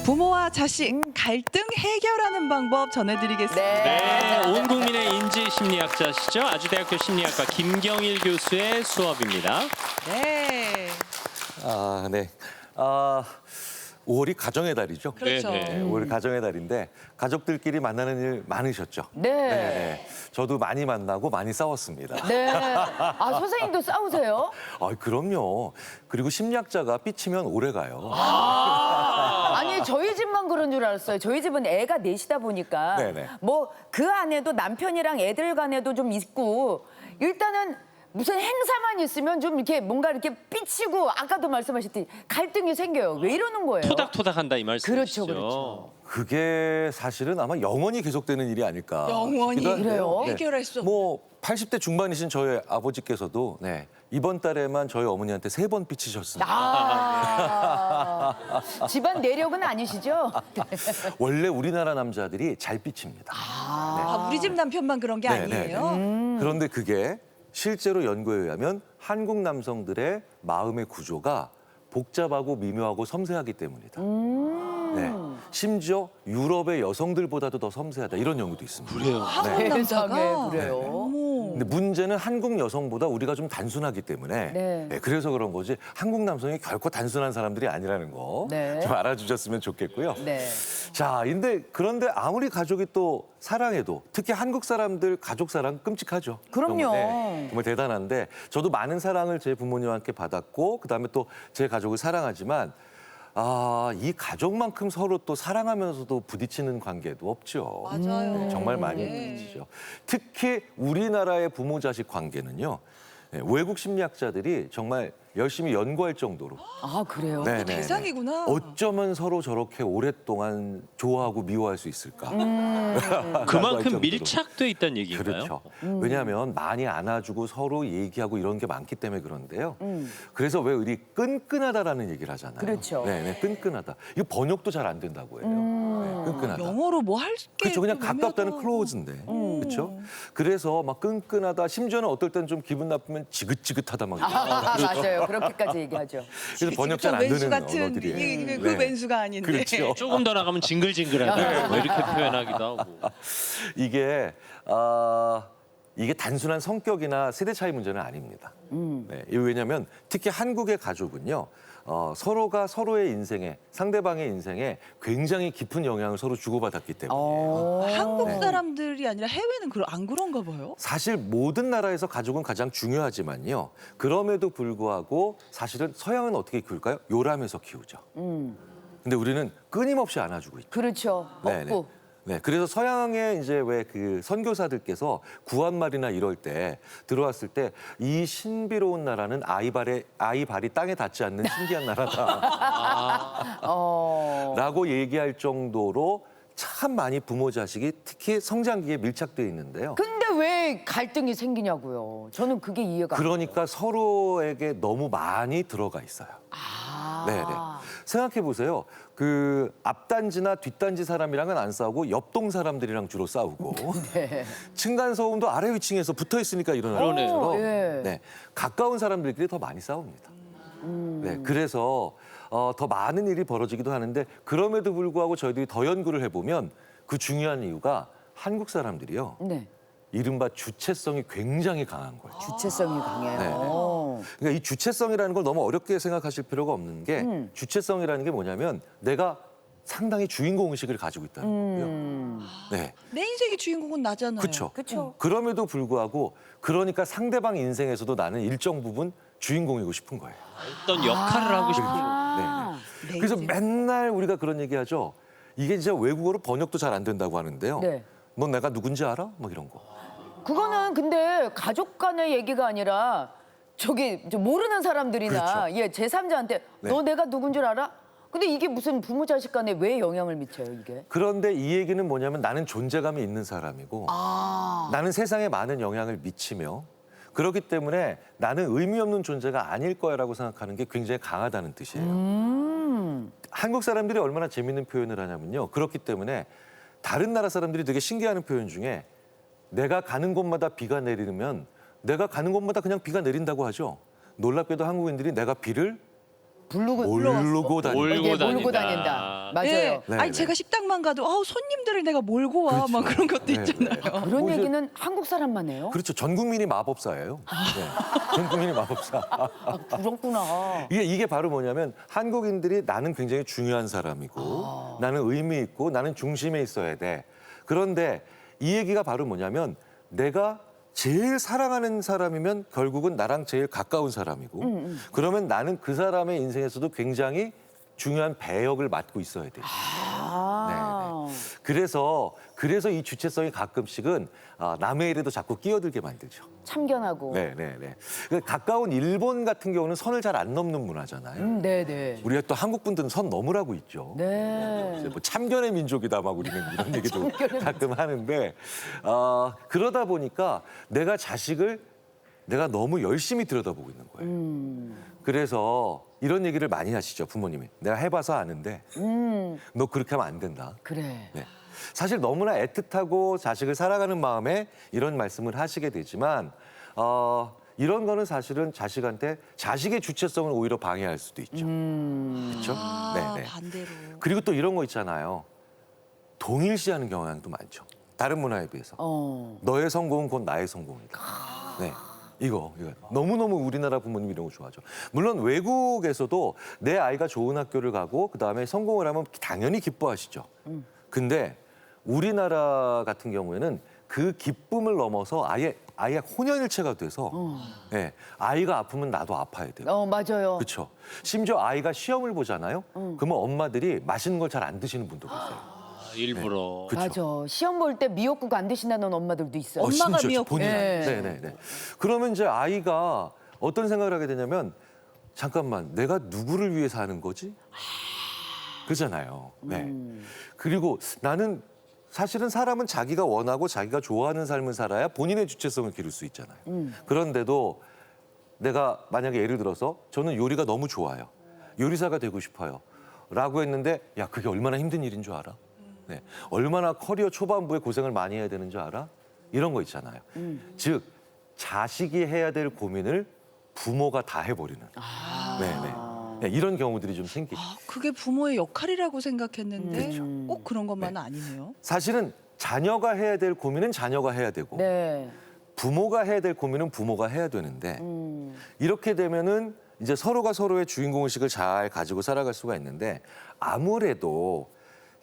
부모와 자식 갈등 해결하는 방법 전해드리겠습니다. 네, 온 국민의 인지 심리학자시죠. 아주대학교 심리학과 김경일 교수의 수업입니다. 네. 네. 5월이 가정의 달이죠. 그렇죠. 네. 5월이 가정의 달인데 가족들끼리 만나는 일 많으셨죠? 네. 저도 많이 만나고 많이 싸웠습니다. 네. 아, 선생님도 싸우세요? 그럼요. 그리고 심리학자가 삐치면 오래 가요. 아니, 저희 집만 그런 줄 알았어요. 저희 집은 애가 넷이다 보니까 네네. 뭐 그 안에도 남편이랑 애들 간에도 좀 있고 일단은 무슨 행사만 있으면 좀 이렇게 뭔가 이렇게 삐치고 아까도 말씀하셨듯이 갈등이 생겨요. 왜 이러는 거예요? 토닥토닥한다 이 말씀이시죠. 그렇죠, 그렇죠. 그게 사실은 아마 영원히 계속되는 일이 아닐까. 영원히 싶기도 한데요. 그래요? 해결할 수 없는. 뭐 80대 중반이신 저희 아버지께서도 이번 달에만 저희 어머니한테 3번 삐치셨습니다. 집안 내력은 아니시죠? 원래 우리나라 남자들이 잘 삐칩니다. 우리 집 남편만 그런 게 아니에요? 그런데 그게 실제로 연구에 의하면 한국 남성들의 마음의 구조가 복잡하고 미묘하고 섬세하기 때문이다. 심지어 유럽의 여성들보다도 더 섬세하다. 이런 연구도 있습니다. 그래요. 한국 남자가 세상에, 그래요? 어머. 근데 문제는 한국 여성보다 우리가 좀 단순하기 때문에 네. 그래서 그런 거지 한국 남성이 결코 단순한 사람들이 아니라는 거 좀 네. 알아주셨으면 좋겠고요. 네. 자, 그런데 아무리 가족이 또 사랑해도 특히 한국 사람들 가족 사랑 끔찍하죠. 그럼요. 정말 대단한데 저도 많은 사랑을 제 부모님과 함께 받았고 그다음에 또 제 가족을 사랑하지만 이 가족만큼 서로 또 사랑하면서도 부딪히는 관계도 없죠. 맞아요. 정말 많이 네. 부딪히죠. 특히 우리나라의 부모 자식 관계는요. 외국 심리학자들이 정말 열심히 연구할 정도로 아, 그래요? 네네네. 대상이구나. 어쩌면 서로 저렇게 오랫동안 좋아하고 미워할 수 있을까? 할 그만큼 정도로. 밀착돼 있다는 얘기인가요? 그렇죠. 왜냐하면 많이 안아주고 서로 얘기하고 이런 게 많기 때문에 그런데요. 그래서 왜 우리 끈끈하다라는 얘기를 하잖아요. 그렇죠. 네, 끈끈하다. 이거 번역도 잘 안 된다고 해요. 네, 끈끈하다. 영어로 뭐 할 게. 그렇죠. 그냥 가깝다는 클로즈인데. 그렇죠. 그래서 막 끈끈하다. 심지어는 어떨 때는 좀 기분 나쁘면 지긋지긋하다 막. 맞아요. 그렇게까지 얘기하죠. 그래서 번역 잘 안 왼수 되는 같은 언어들이에요. 그 왼수가 아닌데. 그렇죠. 조금 더 나가면 징글징글하다 뭐 이렇게 표현하기도 하고. 이게 단순한 성격이나 세대 차이 문제는 아닙니다. 이게 왜냐하면 특히 한국의 가족은요. 서로가 서로의 인생에 상대방의 인생에 굉장히 깊은 영향을 서로 주고받았기 때문이에요. 한국 사람들이 아니라 해외는 안 그런가 봐요. 사실 모든 나라에서 가족은 가장 중요하지만요. 그럼에도 불구하고 사실은 서양은 어떻게 키울까요? 요람해서 키우죠. 근데 우리는 끊임없이 안아주고 있죠. 그렇죠. 업고. 네, 그래서 서양의 이제 왜 그 선교사들께서 구한말이나 이럴 때 들어왔을 때 이 신비로운 나라는 아이 발이 땅에 닿지 않는 신기한 나라다. 라고 얘기할 정도로 참 많이 부모 자식이 특히 성장기에 밀착되어 있는데요. 근데 왜 갈등이 생기냐고요. 저는 그게 이해가 안 돼요. 그러니까 서로에게 너무 많이 들어가 있어요. 네네. 생각해 보세요. 그 앞단지나 뒷단지 사람이랑은 안 싸우고 옆동 사람들이랑 주로 싸우고 층간 소음도 아래 위층에서 붙어 있으니까 일어나는 그러네요. 것처럼 예. 네, 가까운 사람들끼리 더 많이 싸웁니다. 네, 그래서 더 많은 일이 벌어지기도 하는데 그럼에도 불구하고 저희들이 더 연구를 해보면 그 중요한 이유가 한국 사람들이요. 네. 이른바 주체성이 굉장히 강한 거예요. 주체성이 강해요. 그러니까 이 주체성이라는 걸 너무 어렵게 생각하실 필요가 없는 게 주체성이라는 게 뭐냐면 내가 상당히 주인공 의식을 가지고 있다는 거고요. 네, 내 인생의 주인공은 나잖아요. 그렇죠. 그렇죠. 그럼에도 불구하고 그러니까 상대방 인생에서도 나는 일정 부분 주인공이고 싶은 거예요. 어떤 역할을 하고 싶은 네. 그래서 맨날 우리가 그런 얘기하죠. 이게 진짜 외국어로 번역도 잘 안 된다고 하는데요. 네. 넌 내가 누군지 알아? 뭐 이런 거. 그거는 근데 가족 간의 얘기가 아니라 저기 모르는 사람들이나 그렇죠. 제3자한테 네. 너 내가 누군 줄 알아? 근데 이게 무슨 부모 자식 간에 왜 영향을 미쳐요, 이게? 그런데 이 얘기는 뭐냐면 나는 존재감이 있는 사람이고 나는 세상에 많은 영향을 미치며 그렇기 때문에 나는 의미 없는 존재가 아닐 거야라고 생각하는 게 굉장히 강하다는 뜻이에요. 한국 사람들이 얼마나 재밌는 표현을 하냐면요. 그렇기 때문에 다른 나라 사람들이 되게 신기해하는 표현 중에 내가 가는 곳마다 비가 내리면 내가 가는 곳마다 그냥 비가 내린다고 하죠. 놀랍게도 한국인들이 내가 비를 모르고 다니. 몰고 이게 다닌다. 몰고 다닌다. 맞아요. 네. 네, 아니 네. 제가 식당만 가도 손님들을 내가 몰고 와 막 그런 것도 네, 있잖아요. 네. 그런 뭐 이제- 얘기는 한국 사람만 해요? 그렇죠. 전 국민이 마법사예요. 네. 전 국민이 마법사. 그렇구나. 이게 바로 뭐냐면 한국인들이 나는 굉장히 중요한 사람이고 나는 의미 있고 나는 중심에 있어야 돼. 그런데 이 얘기가 바로 뭐냐면 내가 제일 사랑하는 사람이면 결국은 나랑 제일 가까운 사람이고 그러면 나는 그 사람의 인생에서도 굉장히 중요한 배역을 맡고 있어야 돼요. 아. 그래서 이 주체성이 가끔씩은 남의 일에도 자꾸 끼어들게 만들죠. 참견하고. 네. 가까운 일본 같은 경우는 선을 잘 안 넘는 문화잖아요. 네네. 우리가 또 한국 분들은 선 넘으라고 있죠. 네. 뭐 참견의 민족이다 막 우리는 이런 얘기도 가끔 하는데 그러다 보니까 내가 자식을 내가 너무 열심히 들여다보고 있는 거예요. 그래서 이런 얘기를 많이 하시죠 부모님이. 내가 해봐서 아는데 너 그렇게 하면 안 된다. 그래. 네. 사실 너무나 애틋하고 자식을 사랑하는 마음에 이런 말씀을 하시게 되지만 이런 거는 사실은 자식한테 자식의 주체성을 오히려 방해할 수도 있죠. 그렇죠? 네네. 반대로. 그리고 또 이런 거 있잖아요. 동일시하는 경향도 많죠. 다른 문화에 비해서. 너의 성공은 곧 나의 성공이다. 네. 이거 너무너무 우리나라 부모님 이런 거 좋아하죠. 물론 외국에서도 내 아이가 좋은 학교를 가고 그다음에 성공을 하면 당연히 기뻐하시죠. 근데 우리나라 같은 경우에는 그 기쁨을 넘어서 아예 혼연일체가 돼서 네, 아이가 아프면 나도 아파야 돼요. 맞아요. 그렇죠. 심지어 아이가 시험을 보잖아요. 그러면 엄마들이 맛있는 걸 잘 안 드시는 분도 계세요. 일부러. 그쵸. 맞아. 시험 볼 때 미역국 안 드신다는 엄마들도 있어요. 엄마가 심지어 미역국. 본인. 네. 네네네. 그러면 이제 아이가 어떤 생각을 하게 되냐면 잠깐만 내가 누구를 위해 사는 거지? 그잖아요. 네. 그리고 나는 사실은 사람은 자기가 원하고 자기가 좋아하는 삶을 살아야 본인의 주체성을 기를 수 있잖아요. 그런데도 내가 만약에 예를 들어서 저는 요리가 너무 좋아요. 요리사가 되고 싶어요. 라고 했는데 야 그게 얼마나 힘든 일인 줄 알아? 네. 얼마나 커리어 초반부에 고생을 많이 해야 되는 줄 알아? 이런 거 있잖아요. 즉 자식이 해야 될 고민을 부모가 다 해버리는. 네네. 네, 이런 경우들이 좀 생기죠. 그게 부모의 역할이라고 생각했는데 그렇죠. 꼭 그런 것만은 아니네요. 사실은 자녀가 해야 될 고민은 자녀가 해야 되고 네. 부모가 해야 될 고민은 부모가 해야 되는데 이렇게 되면은 이제 서로가 서로의 주인공 의식을 잘 가지고 살아갈 수가 있는데 아무래도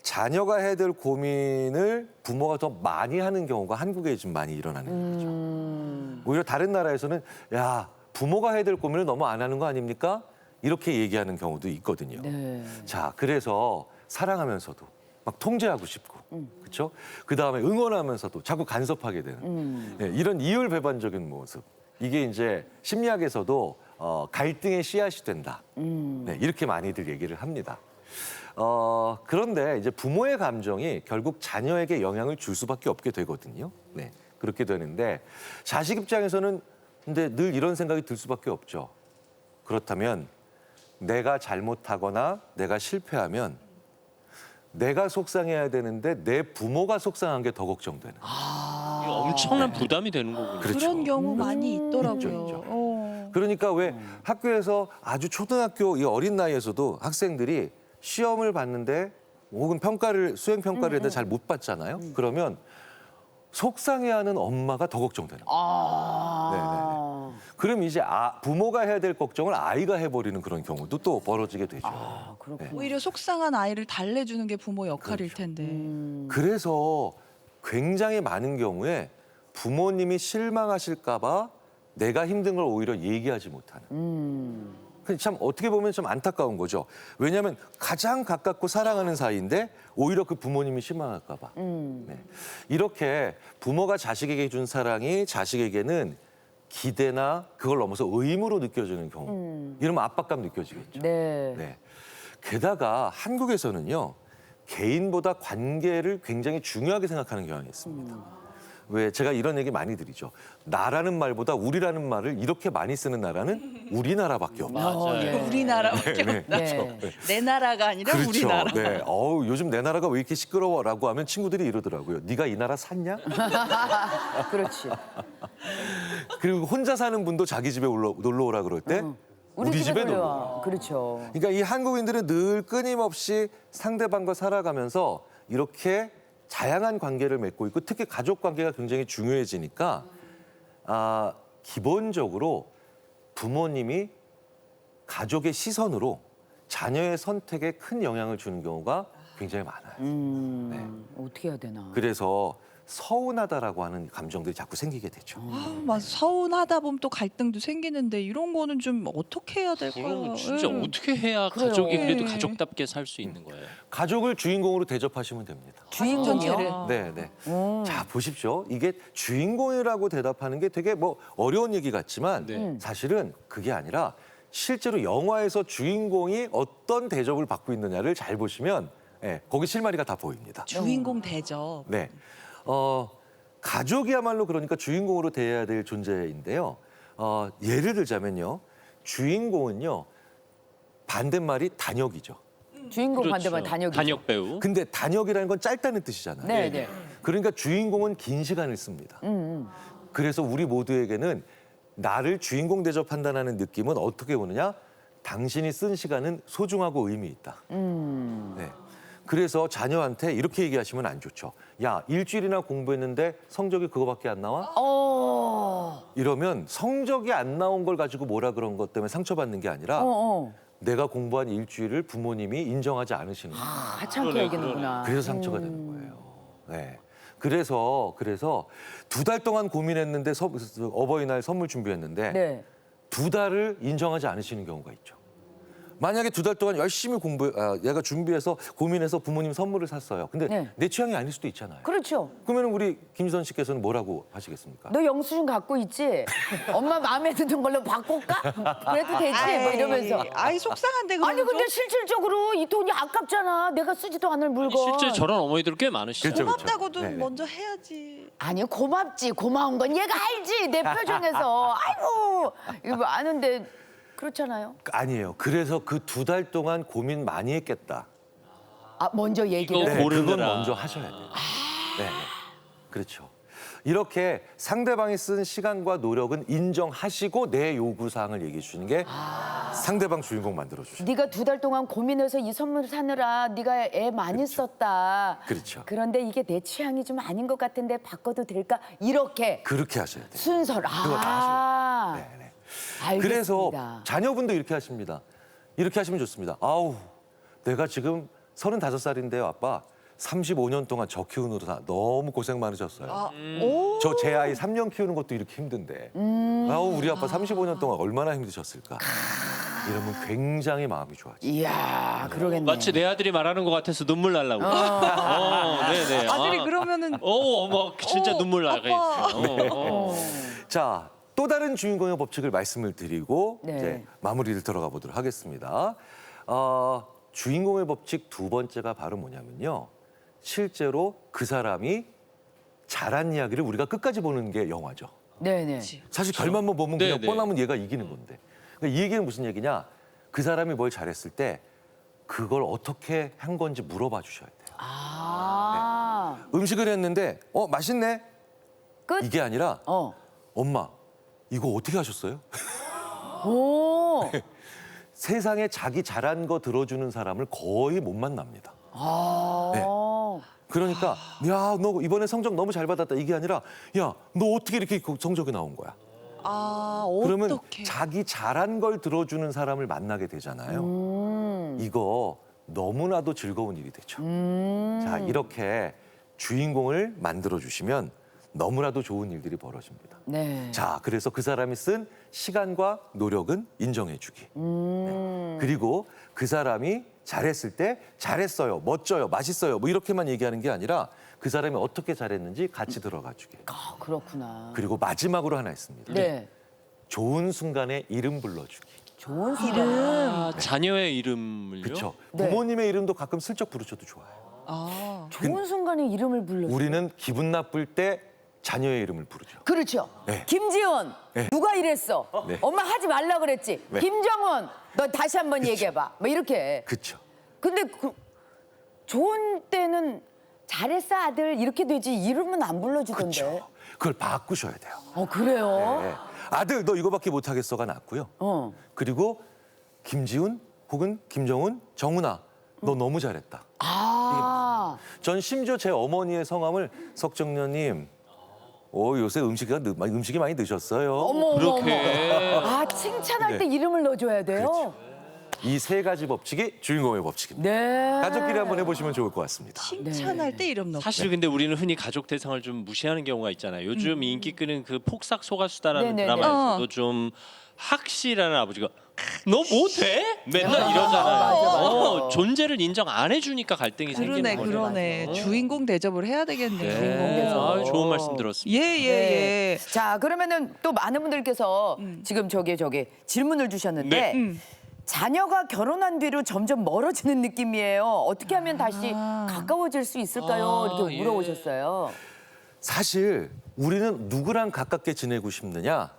자녀가 해야 될 고민을 부모가 더 많이 하는 경우가 한국에 좀 많이 일어나는 거죠. 오히려 다른 나라에서는 야 부모가 해야 될 고민을 너무 안 하는 거 아닙니까? 이렇게 얘기하는 경우도 있거든요. 네. 자, 그래서 사랑하면서도 막 통제하고 싶고, 그렇죠? 그 다음에 응원하면서도 자꾸 간섭하게 되는 네, 이런 이율배반적인 모습. 이게 이제 심리학에서도 갈등의 씨앗이 된다. 네, 이렇게 많이들 얘기를 합니다. 그런데 이제 부모의 감정이 결국 자녀에게 영향을 줄 수밖에 없게 되거든요. 네, 그렇게 되는데 자식 입장에서는 근데 늘 이런 생각이 들 수밖에 없죠. 그렇다면 내가 잘못하거나 내가 실패하면 내가 속상해야 되는데 내 부모가 속상한 게 더 걱정되는. 이게 엄청난 부담이 되는 거군요. 그렇죠. 그런 경우 많이 있더라고요. 있죠. 그러니까 왜 학교에서 아주 초등학교 이 어린 나이에서도 학생들이 시험을 봤는데 혹은 수행 평가를 했는데 잘 못 봤잖아요. 그러면 속상해하는 엄마가 더 걱정되는 거예요. 네네네. 그럼 이제 부모가 해야 될 걱정을 아이가 해버리는 그런 경우도 또 벌어지게 되죠. 그렇구나. 오히려 속상한 아이를 달래주는 게 부모 역할일 그렇죠. 텐데. 그래서 굉장히 많은 경우에 부모님이 실망하실까 봐 내가 힘든 걸 오히려 얘기하지 못하는. 근데 참 어떻게 보면 좀 안타까운 거죠. 왜냐하면 가장 가깝고 사랑하는 사이인데 오히려 그 부모님이 실망할까 봐. 네. 이렇게 부모가 자식에게 준 사랑이 자식에게는 기대나 그걸 넘어서 의무로 느껴지는 경우. 이러면 압박감 느껴지겠죠. 네. 네. 게다가 한국에서는요. 개인보다 관계를 굉장히 중요하게 생각하는 경향이 있습니다. 왜 제가 이런 얘기 많이 드리죠. 나라는 말보다 우리라는 말을 이렇게 많이 쓰는 나라는 우리나라밖에 없다. 맞아요. 우리나라밖에 네, 없다. 네. 내 나라가 아니라 그렇죠. 우리나라. 네. 요즘 내 나라가 왜 이렇게 시끄러워라고 하면 친구들이 이러더라고요. 네가 이 나라 샀냐? 그렇지. 그리고 혼자 사는 분도 자기 집에 놀러 오라 그럴 때 우리 집에 놀러 와. 놀러와. 그렇죠. 그러니까 이 한국인들은 늘 끊임없이 상대방과 살아가면서 이렇게 다양한 관계를 맺고 있고 특히 가족 관계가 굉장히 중요해지니까 기본적으로 부모님이 가족의 시선으로 자녀의 선택에 큰 영향을 주는 경우가 굉장히 많아요. 네. 어떻게 해야 되나. 그래서 서운하다라고 하는 감정들이 자꾸 생기게 되죠. 맞아. 서운하다 보면 또 갈등도 생기는데 이런 거는 좀 어떻게 해야 될까요? 그러면 진짜 예. 어떻게 해야 그래요. 가족이 그래도 예. 가족답게 살 수 있는 거예요? 가족을 주인공으로 대접하시면 됩니다. 주인공이요? 네, 네. 자, 보십시오. 이게 주인공이라고 대답하는 게 되게 뭐 어려운 얘기 같지만 네. 사실은 그게 아니라 실제로 영화에서 주인공이 어떤 대접을 받고 있느냐를 잘 보시면 거기 실마리가 다 보입니다. 주인공 대접. 네. 가족이야말로 그러니까 주인공으로 대해야 될 존재인데요. 예를 들자면요. 주인공은요. 반대말이 단역이죠. 주인공 그렇죠. 반대만 단역이죠. 단역 배우. 근데 단역이라는 건 짧다는 뜻이잖아요. 네, 네. 그러니까 주인공은 긴 시간을 씁니다. 그래서 우리 모두에게는 나를 주인공 대접한다는 느낌은 어떻게 오느냐? 당신이 쓴 시간은 소중하고 의미 있다. 네. 그래서 자녀한테 이렇게 얘기하시면 안 좋죠. 야, 일주일이나 공부했는데 성적이 그거밖에 안 나와? 이러면 성적이 안 나온 걸 가지고 뭐라 그런 것 때문에 상처받는 게 아니라 내가 공부한 일주일을 부모님이 인정하지 않으시는 거예요. 하찮게 그러네, 여기는구나. 그래서 상처가 되는 거예요. 네. 그래서 2달 동안 고민했는데 어버이날 선물 준비했는데 네. 2달을 인정하지 않으시는 경우가 있죠. 만약에 2달 동안 열심히 얘가 준비해서 고민해서 부모님 선물을 샀어요. 근데 네. 내 취향이 아닐 수도 있잖아요. 그렇죠. 그러면 우리 김지선 씨께서는 뭐라고 하시겠습니까? 너 영수증 갖고 있지? 엄마 마음에 드는 걸로 바꿀까? 그래도 되지? 뭐 이러면서. 아이 속상한데 그러면 아니 근데 좀 실질적으로 이 돈이 아깝잖아. 내가 쓰지도 않을 물건. 실제 저런 어머니들 꽤 많으시죠. 그렇죠. 고맙다고도 네네. 먼저 해야지. 아니 고맙지. 고마운 건 얘가 알지. 내 표정에서. 아이고 이거 아는데 그렇잖아요. 아니에요. 그래서 그 2달 동안 고민 많이 했겠다. 아 먼저 얘기를. 이거 네, 모르느라. 그건 먼저 하셔야 돼요. 네, 네. 그렇죠. 이렇게 상대방이 쓴 시간과 노력은 인정하시고 내 요구사항을 얘기해 주시는 게 상대방 주인공 만들어 주시죠. 네가 2달 동안 고민해서 이 선물 사느라 네가 애 많이 썼다. 그렇죠. 그런데 이게 내 취향이 좀 아닌 것 같은데 바꿔도 될까? 이렇게 그렇게 하셔야 돼요. 순서를. 그거 다 아. 네, 네. 알겠습니다. 그래서 자녀분도 이렇게 하십니다. 이렇게 하시면 좋습니다. 아우, 내가 지금 35살인데요, 아빠. 35년 동안 저 키우느라 너무 고생 많으셨어요. 저 제 아이 3년 키우는 것도 이렇게 힘든데. 아우, 우리 아빠 35년 동안 얼마나 힘드셨을까. 이러면 굉장히 마음이 좋아지죠. 이야, 그러겠네. 마치 내 아들이 말하는 것 같아서 눈물 날라고. 네네. 아들이 그러면은 어머, 진짜 눈물 나겠어요. 자, 또 다른 주인공의 법칙을 말씀을 드리고 네. 이제 마무리를 들어가 보도록 하겠습니다. 주인공의 법칙 두 번째가 바로 뭐냐면요. 실제로 그 사람이 잘한 이야기를 우리가 끝까지 보는 게 영화죠. 네네. 사실 결말만 보면 그냥 네, 네. 뻔하면 얘가 이기는 건데. 그러니까 이 얘기는 무슨 얘기냐. 그 사람이 뭘 잘했을 때 그걸 어떻게 한 건지 물어봐 주셔야 돼요. 아. 음식을 했는데 맛있네. 끝? 이게 아니라 어. 엄마 이거 어떻게 하셨어요? 오. 세상에 자기 잘한 거 들어주는 사람을 거의 못 만납니다. 아. 네. 그러니까 야, 너 이번에 성적 너무 잘 받았다 이게 아니라 야, 너 어떻게 이렇게 성적이 나온 거야? 그러면 어떻게? 자기 잘한 걸 들어주는 사람을 만나게 되잖아요. 이거 너무나도 즐거운 일이 되죠. 자, 이렇게 주인공을 만들어 주시면 너무나도 좋은 일들이 벌어집니다. 네. 자, 그래서 그 사람이 쓴 시간과 노력은 인정해주기. 네. 그리고 그 사람이 잘했을 때 잘했어요, 멋져요, 맛있어요 뭐 이렇게만 얘기하는 게 아니라 그 사람이 어떻게 잘했는지 같이 들어가주기. 아, 그렇구나. 그리고 마지막으로 하나 있습니다. 네. 좋은 순간에 이름 불러주기. 좋은 이름. 아, 자녀의 이름을요? 그렇죠. 네. 부모님의 이름도 가끔 슬쩍 부르셔도 좋아요. 좋은 순간에 이름을 불러. 우리는 기분 나쁠 때 자녀의 이름을 부르죠. 그렇죠. 네. 김지훈, 네. 누가 이랬어? 네. 엄마 하지 말라 그랬지. 네. 김정은, 너 다시 한번 얘기해봐. 뭐 이렇게. 그렇죠. 근데 좋은 때는 잘했어 아들 이렇게 되지 이름은 안 불러주던데. 그렇죠. 그걸 바꾸셔야 돼요. 그래요? 네. 아들 너 이거밖에 못하겠어가 낫고요. 어. 그리고 김지훈 혹은 김정훈, 정훈아, 너 너무 잘했다. 아. 전 심지어 제 어머니의 성함을 석정녀님, 요새 음식이 많이 드셨어요. 어머, 그렇게. 아, 칭찬할 때 네. 이름을 넣어줘야 돼요? 이 세 가지 법칙이 주인공의 법칙입니다. 네. 가족끼리 한번 해보시면 좋을 것 같습니다. 칭찬할 때 이름 넣고. 사실 근데 우리는 흔히 가족 대상을 좀 무시하는 경우가 있잖아요. 요즘 인기 끄는 그 폭삭 소가수다라는 네네네. 드라마에서도 좀 학씨라는 아버지가 너 못해? 맨날 이러잖아요. 존재를 인정 안 해주니까 갈등이 생기는 그러네, 거죠. 그러네. 주인공 대접을 해야 되겠네. 네. 아유, 좋은 말씀 들었습니다. 예, 예, 네. 예. 자, 그러면은 또 많은 분들께서 지금 저기 질문을 주셨는데 네. 자녀가 결혼한 뒤로 점점 멀어지는 느낌이에요. 어떻게 하면 다시 가까워질 수 있을까요? 이렇게 예. 물어보셨어요. 사실 우리는 누구랑 가깝게 지내고 싶느냐?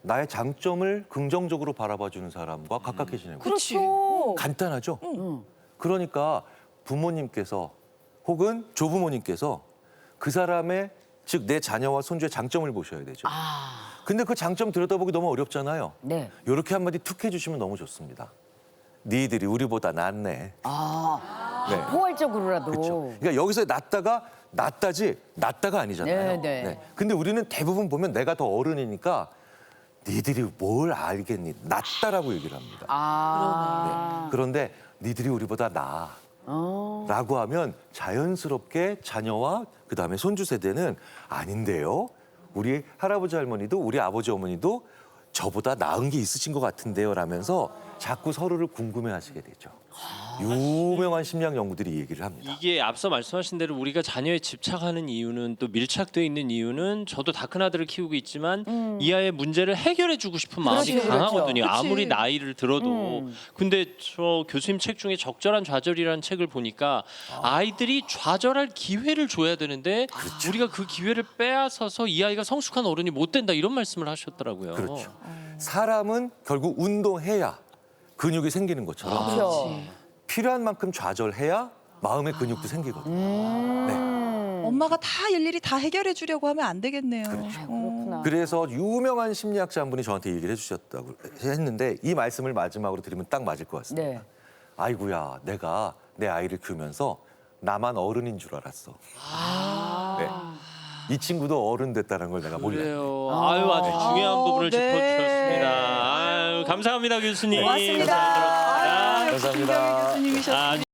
나의 장점을 긍정적으로 바라봐주는 사람과 가깝게 지내고 그렇지. 그렇죠. 간단하죠? 그러니까 부모님께서 혹은 조부모님께서 그 사람의 즉 내 자녀와 손주의 장점을 보셔야 되죠. 근데 그 장점 들여다보기 너무 어렵잖아요. 네. 이렇게 한마디 툭 해주시면 너무 좋습니다. 니들이 우리보다 낫네. 네. 포괄적으로라도. 그렇죠. 그러니까 여기서 낫다가 아니잖아요. 네, 네. 근데 우리는 대부분 보면 내가 더 어른이니까 니들이 뭘 알겠니? 낫다라고 얘기를 합니다. 아. 그런데 니들이 우리보다 나아. 라고 하면 자연스럽게 자녀와 그다음에 손주 세대는 아닌데요. 우리 할아버지 할머니도 우리 아버지 어머니도 저보다 나은 게 있으신 것 같은데요 라면서 자꾸 서로를 궁금해하시게 되죠. 유명한 심리학 연구들이 이 얘기를 합니다. 이게 앞서 말씀하신 대로 우리가 자녀에 집착하는 이유는 또 밀착돼 있는 이유는 저도 다 큰 아들을 키우고 있지만 이 아이의 문제를 해결해주고 싶은 마음이 그렇죠, 강하거든요. 그렇죠. 아무리 나이를 들어도. 근데 저 교수님 책 중에 적절한 좌절이라는 책을 보니까 아이들이 좌절할 기회를 줘야 되는데 우리가 그 기회를 빼앗아서 이 아이가 성숙한 어른이 못 된다 이런 말씀을 하셨더라고요. 그렇죠. 사람은 결국 운동해야 근육이 생기는 것처럼 그렇죠. 필요한 만큼 좌절해야 마음의 근육도 생기거든요. 네. 엄마가 다 일일이 다 해결해 주려고 하면 안 되겠네요. 그렇구나. 그래서 유명한 심리학자 한 분이 저한테 얘기를 해주셨다고 했는데 이 말씀을 마지막으로 드리면 딱 맞을 것 같습니다. 네. 아이고야, 내가 내 아이를 키우면서 나만 어른인 줄 알았어. 네. 이 친구도 어른 됐다는 걸 내가 몰랐네. 그래요. 아유 아주 중요한 부분을 네. 짚어주셨습니다. 아유 감사합니다 교수님. 고맙습니다. 잘 들었습니다. 아유, 역시 감사합니다. 김경일 교수님이셨습니다.